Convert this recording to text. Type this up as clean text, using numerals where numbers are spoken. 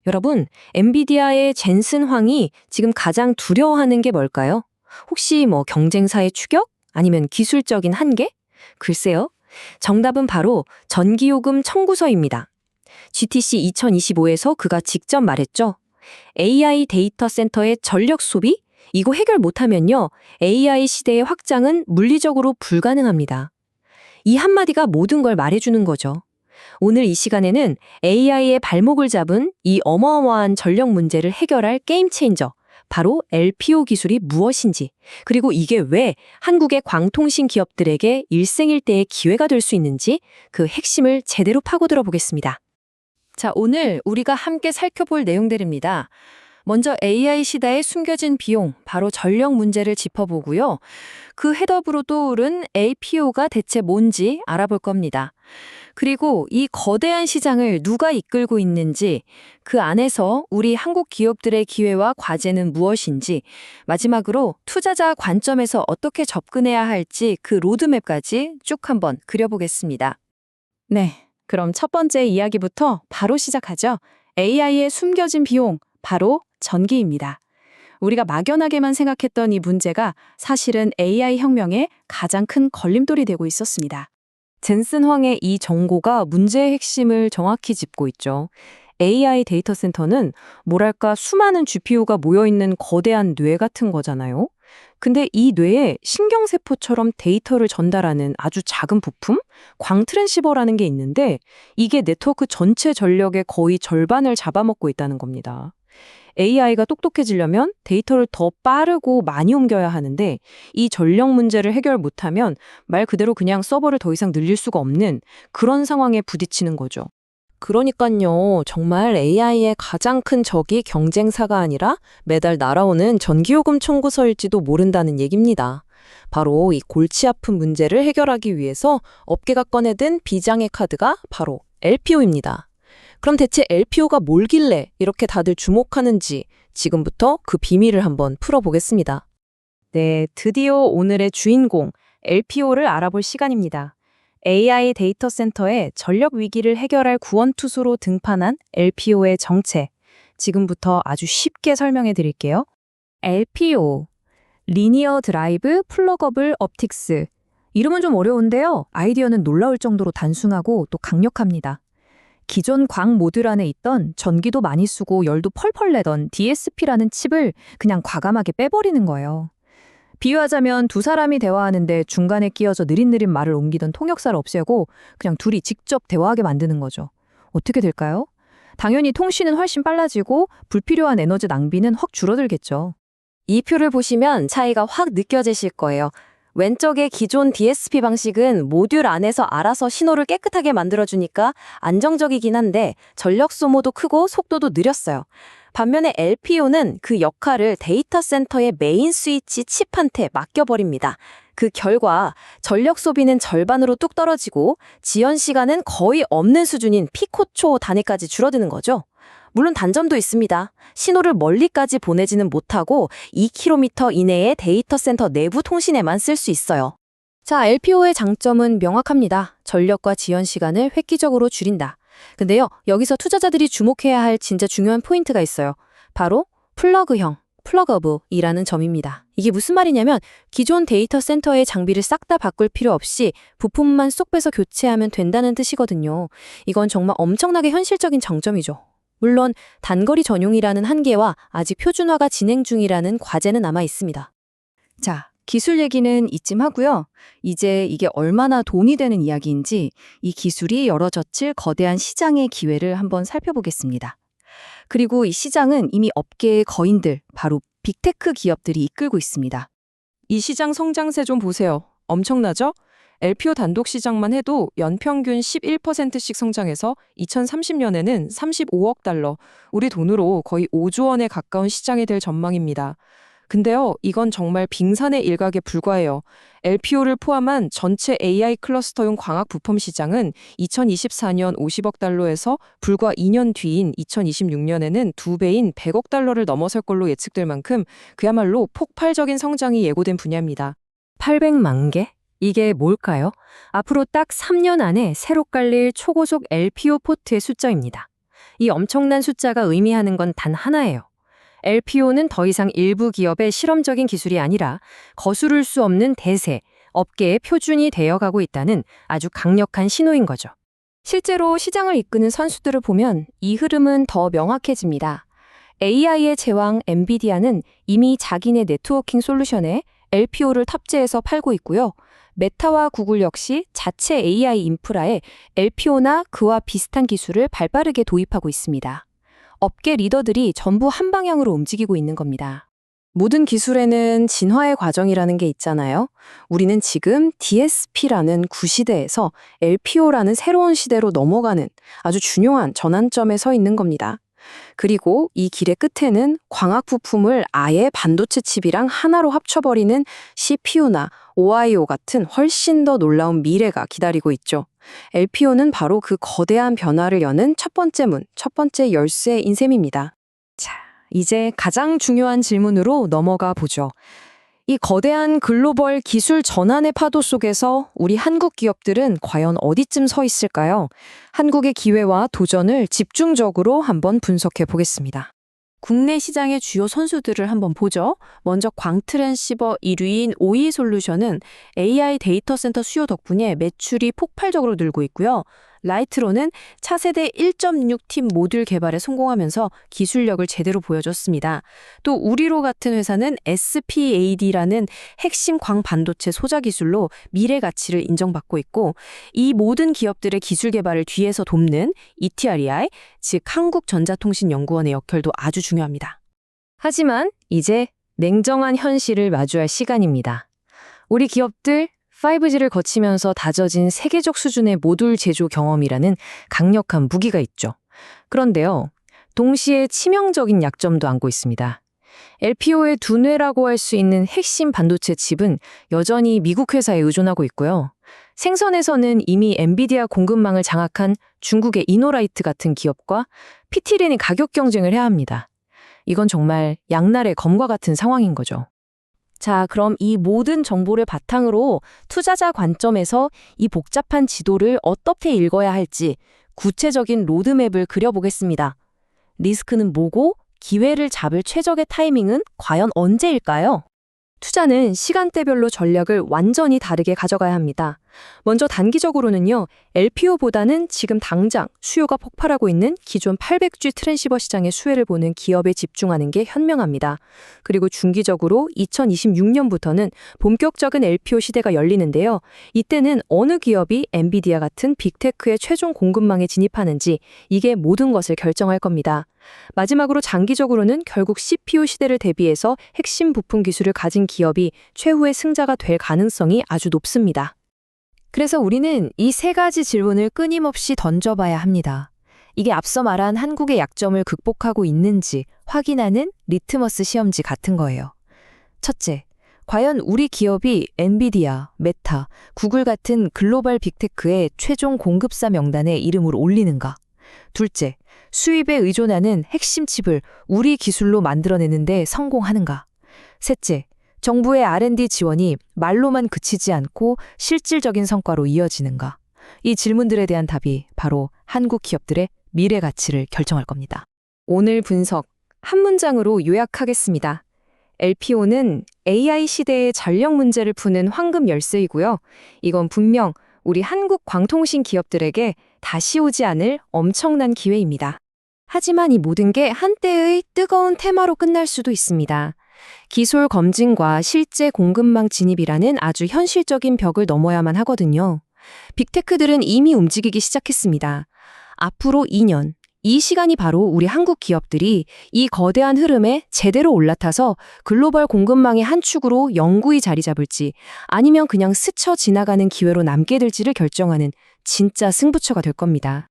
여러분, 엔비디아의 젠슨 황이 지금 가장 두려워하는 게 뭘까요? 혹시 경쟁사의 추격? 아니면 기술적인 한계? 글쎄요. 정답은 바로 전기요금 청구서입니다. GTC 2025에서 그가 직접 말했죠. AI 데이터 센터의 전력 소비? 이거 해결 못하면요. AI 시대의 확장은 물리적으로 불가능합니다. 이 한마디가 모든 걸 말해주는 거죠. 오늘 이 시간에는 AI의 발목을 잡은 이 어마어마한 전력 문제를 해결할 게임 체인저, 바로 LPO 기술이 무엇인지, 그리고 이게 왜 한국의 광통신 기업들에게 일생일대의 기회가 될 수 있는지 그 핵심을 제대로 파고들어 보겠습니다. 자, 오늘 우리가 함께 살펴볼 내용들입니다. 먼저 AI 시대의 숨겨진 비용, 바로 전력 문제를 짚어보고요. 그 헤더브로 떠오른 LPO가 대체 뭔지 알아볼 겁니다. 그리고 이 거대한 시장을 누가 이끌고 있는지, 그 안에서 우리 한국 기업들의 기회와 과제는 무엇인지, 마지막으로 투자자 관점에서 어떻게 접근해야 할지 그 로드맵까지 쭉 한번 그려보겠습니다. 네, 그럼 첫 번째 이야기부터 바로 시작하죠. AI의 숨겨진 비용, 바로 전기입니다. 우리가 막연하게만 생각했던 이 문제가 사실은 AI 혁명의 가장 큰 걸림돌이 되고 있었습니다. 젠슨 황의 이 정고가 문제의 핵심을 정확히 짚고 있죠. AI 데이터 센터는 뭐랄까 수많은 GPU가 모여있는 거대한 뇌 같은 거잖아요. 근데 이 뇌에 신경세포처럼 데이터를 전달하는 아주 작은 부품? 광트랜시버라는 게 있는데 이게 네트워크 전체 전력의 거의 절반을 잡아먹고 있다는 겁니다. AI가 똑똑해지려면 데이터를 더 빠르고 많이 옮겨야 하는데 이 전력 문제를 해결 못하면 말 그대로 그냥 서버를 더 이상 늘릴 수가 없는 그런 상황에 부딪히는 거죠. 그러니까요, 정말 AI의 가장 큰 적이 경쟁사가 아니라 매달 날아오는 전기요금 청구서일지도 모른다는 얘기입니다. 바로 이 골치 아픈 문제를 해결하기 위해서 업계가 꺼내든 비장의 카드가 바로 LPO입니다. 그럼 대체 LPO가 뭘길래 이렇게 다들 주목하는지 지금부터 그 비밀을 한번 풀어보겠습니다. 네, 드디어 오늘의 주인공 LPO를 알아볼 시간입니다. AI 데이터 센터의 전력 위기를 해결할 구원투수로 등판한 LPO의 정체. 지금부터 아주 쉽게 설명해 드릴게요. LPO, 리니어 드라이브 플러거블 옵틱스. 이름은 좀 어려운데요. 아이디어는 놀라울 정도로 단순하고 또 강력합니다. 기존 광 모듈 안에 있던 전기도 많이 쓰고 열도 펄펄 내던 DSP라는 칩을 그냥 과감하게 빼버리는 거예요. 비유하자면 두 사람이 대화하는데 중간에 끼어져 느릿느릿 말을 옮기던 통역사를 없애고 그냥 둘이 직접 대화하게 만드는 거죠. 어떻게 될까요? 당연히 통신은 훨씬 빨라지고 불필요한 에너지 낭비는 확 줄어들겠죠. 이 표를 보시면 차이가 확 느껴지실 거예요. 왼쪽의 기존 DSP 방식은 모듈 안에서 알아서 신호를 깨끗하게 만들어주니까 안정적이긴 한데 전력 소모도 크고 속도도 느렸어요. 반면에 LPO는 그 역할을 데이터 센터의 메인 스위치 칩한테 맡겨버립니다. 그 결과 전력 소비는 절반으로 뚝 떨어지고 지연 시간은 거의 없는 수준인 피코초 단위까지 줄어드는 거죠. 물론 단점도 있습니다. 신호를 멀리까지 보내지는 못하고 2km 이내의 데이터 센터 내부 통신에만 쓸 수 있어요. 자, LPO의 장점은 명확합니다. 전력과 지연 시간을 획기적으로 줄인다. 근데요, 여기서 투자자들이 주목해야 할 진짜 중요한 포인트가 있어요. 바로 플러그형, 플러그업이라는 점입니다. 이게 무슨 말이냐면 기존 데이터 센터의 장비를 싹 다 바꿀 필요 없이 부품만 쏙 빼서 교체하면 된다는 뜻이거든요. 이건 정말 엄청나게 현실적인 장점이죠. 물론 단거리 전용이라는 한계와 아직 표준화가 진행 중이라는 과제는 남아 있습니다. 자, 기술 얘기는 이쯤 하고요. 이제 이게 얼마나 돈이 되는 이야기인지 이 기술이 열어젖힐 거대한 시장의 기회를 한번 살펴보겠습니다. 그리고 이 시장은 이미 업계의 거인들, 바로 빅테크 기업들이 이끌고 있습니다. 이 시장 성장세 좀 보세요. 엄청나죠? LPO 단독 시장만 해도 연평균 11%씩 성장해서 2030년에는 35억 달러, 우리 돈으로 거의 5조 원에 가까운 시장이 될 전망입니다. 근데요, 이건 정말 빙산의 일각에 불과해요. LPO를 포함한 전체 AI 클러스터용 광학 부품 시장은 2024년 50억 달러에서 불과 2년 뒤인 2026년에는 2배인 100억 달러를 넘어설 걸로 예측될 만큼 그야말로 폭발적인 성장이 예고된 분야입니다. 800만 개? 이게 뭘까요? 앞으로 딱 3년 안에 새로 깔릴 초고속 LPO 포트의 숫자입니다. 이 엄청난 숫자가 의미하는 건 단 하나예요. LPO는 더 이상 일부 기업의 실험적인 기술이 아니라 거스를 수 없는 대세, 업계의 표준이 되어가고 있다는 아주 강력한 신호인 거죠. 실제로 시장을 이끄는 선수들을 보면 이 흐름은 더 명확해집니다. AI의 제왕 엔비디아는 이미 자기네 네트워킹 솔루션에 LPO를 탑재해서 팔고 있고요. 메타와 구글 역시 자체 AI 인프라에 LPO나 그와 비슷한 기술을 발빠르게 도입하고 있습니다. 업계 리더들이 전부 한 방향으로 움직이고 있는 겁니다. 모든 기술에는 진화의 과정이라는 게 있잖아요. 우리는 지금 DSP라는 구시대에서 LPO라는 새로운 시대로 넘어가는 아주 중요한 전환점에 서 있는 겁니다. 그리고 이 길의 끝에는 광학 부품을 아예 반도체 칩이랑 하나로 합쳐버리는 CPU나 OIO 같은 훨씬 더 놀라운 미래가 기다리고 있죠. LPO는 바로 그 거대한 변화를 여는 첫 번째 문, 첫 번째 열쇠인 셈입니다. 자, 이제 가장 중요한 질문으로 넘어가 보죠. 이 거대한 글로벌 기술 전환의 파도 속에서 우리 한국 기업들은 과연 어디쯤 서 있을까요? 한국의 기회와 도전을 집중적으로 한번 분석해 보겠습니다. 국내 시장의 주요 선수들을 한번 보죠. 먼저 광트랜시버 1위인 오이솔루션은 AI 데이터 센터 수요 덕분에 매출이 폭발적으로 늘고 있고요. 라이트로는 차세대 1.6팀 모듈 개발에 성공하면서 기술력을 제대로 보여줬습니다. 또 우리로 같은 회사는 SPAD라는 핵심 광반도체 소자 기술로 미래 가치를 인정받고 있고, 이 모든 기업들의 기술 개발을 뒤에서 돕는 ETREI, 즉 한국전자통신연구원의 역할도 아주 중요합니다. 하지만 이제 냉정한 현실을 마주할 시간입니다. 우리 기업들 5G를 거치면서 다져진 세계적 수준의 모듈 제조 경험이라는 강력한 무기가 있죠. 그런데요, 동시에 치명적인 약점도 안고 있습니다. LPO의 두뇌라고 할 수 있는 핵심 반도체 칩은 여전히 미국 회사에 의존하고 있고요. 생선에서는 이미 엔비디아 공급망을 장악한 중국의 이노라이트 같은 기업과 PT랜이 가격 경쟁을 해야 합니다. 이건 정말 양날의 검과 같은 상황인 거죠. 자, 그럼 이 모든 정보를 바탕으로 투자자 관점에서 이 복잡한 지도를 어떻게 읽어야 할지 구체적인 로드맵을 그려보겠습니다. 리스크는 뭐고 기회를 잡을 최적의 타이밍은 과연 언제일까요? 투자는 시간대별로 전략을 완전히 다르게 가져가야 합니다. 먼저 단기적으로는요, LPO보다는 지금 당장 수요가 폭발하고 있는 기존 800G 트랜시버 시장의 수혜를 보는 기업에 집중하는 게 현명합니다. 그리고 중기적으로 2026년부터는 본격적인 LPO 시대가 열리는데요. 이때는 어느 기업이 엔비디아 같은 빅테크의 최종 공급망에 진입하는지 이게 모든 것을 결정할 겁니다. 마지막으로 장기적으로는 결국 CPU 시대를 대비해서 핵심 부품 기술을 가진 기업이 최후의 승자가 될 가능성이 아주 높습니다. 그래서 우리는 이 세 가지 질문을 끊임없이 던져봐야 합니다. 이게 앞서 말한 한국의 약점을 극복하고 있는지 확인하는 리트머스 시험지 같은 거예요. 첫째, 과연 우리 기업이 엔비디아, 메타, 구글 같은 글로벌 빅테크의 최종 공급사 명단에 이름을 올리는가? 둘째, 수입에 의존하는 핵심 칩을 우리 기술로 만들어내는데 성공하는가? 셋째, 정부의 R&D 지원이 말로만 그치지 않고 실질적인 성과로 이어지는가? 이 질문들에 대한 답이 바로 한국 기업들의 미래 가치를 결정할 겁니다. 오늘 분석 한 문장으로 요약하겠습니다. LPO는 AI 시대의 전력 문제를 푸는 황금 열쇠이고요. 이건 분명 우리 한국 광통신 기업들에게 다시 오지 않을 엄청난 기회입니다. 하지만 이 모든 게 한때의 뜨거운 테마로 끝날 수도 있습니다. 기술 검증과 실제 공급망 진입이라는 아주 현실적인 벽을 넘어야만 하거든요. 빅테크들은 이미 움직이기 시작했습니다. 앞으로 2년, 이 시간이 바로 우리 한국 기업들이 이 거대한 흐름에 제대로 올라타서 글로벌 공급망의 한 축으로 영구히 자리 잡을지 아니면 그냥 스쳐 지나가는 기회로 남게 될지를 결정하는 진짜 승부처가 될 겁니다.